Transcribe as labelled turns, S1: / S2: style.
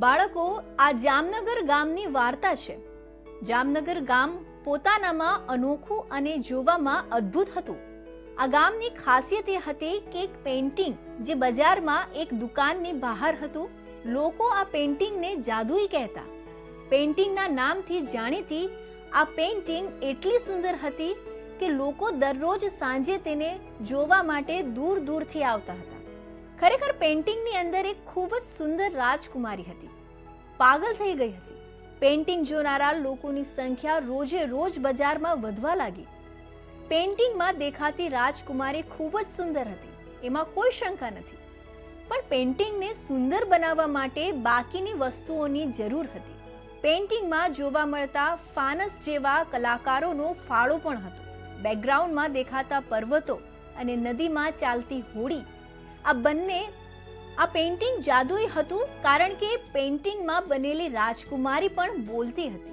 S1: બાળકો, આ જામનગર ગામની વાર્તા છે. જામનગર ગામ પોતાનામાં અનોખું અને જોવામાં અદ્ભુત હતું. આ ગામની ખાસિયત એ હતી કે એક પેઇન્ટિંગ જે બજારમાં એક દુકાનની બહાર હતું. લોકો આ પેઇન્ટિંગને જાદુઈ કહેતા. પેઇન્ટિંગના નામથી જાણીતી આ પેઇન્ટિંગ એટલી સુંદર હતી કે લોકો દરરોજ સાંજે તેને જોવા માટે દૂર દૂરથી આવતા હતા. ખરેખર પેઇન્ટિંગની અંદર એક ખૂબ જ સુંદર રાજકુમારી હતી. પાગલ થઈ ગઈ હતી. પેઇન્ટિંગ જોનારા લોકોની સંખ્યા રોજે રોજ બજારમાં વધવા લાગી. પેઇન્ટિંગમાં દેખાતી રાજકુમારી ખૂબ જ સુંદર હતી, એમાં કોઈ શંકા નથી. પણ પેઇન્ટિંગને સુંદર બનાવવા માટે બાકીની વસ્તુઓની જરૂર હતી. પેઇન્ટિંગમાં જોવા મળતા ફાનસ જેવા કલાકારોનો ફાળો પણ હતો. બેકગ્રાઉન્ડમાં દેખાતા પર્વતો અને નદીમાં ચાલતી હોડી, આ બંને આ પેઇન્ટિંગ જાદુઈ હતું કારણ કે પેઇન્ટિંગમાં બનેલી રાજકુમારી પણ બોલતી હતી.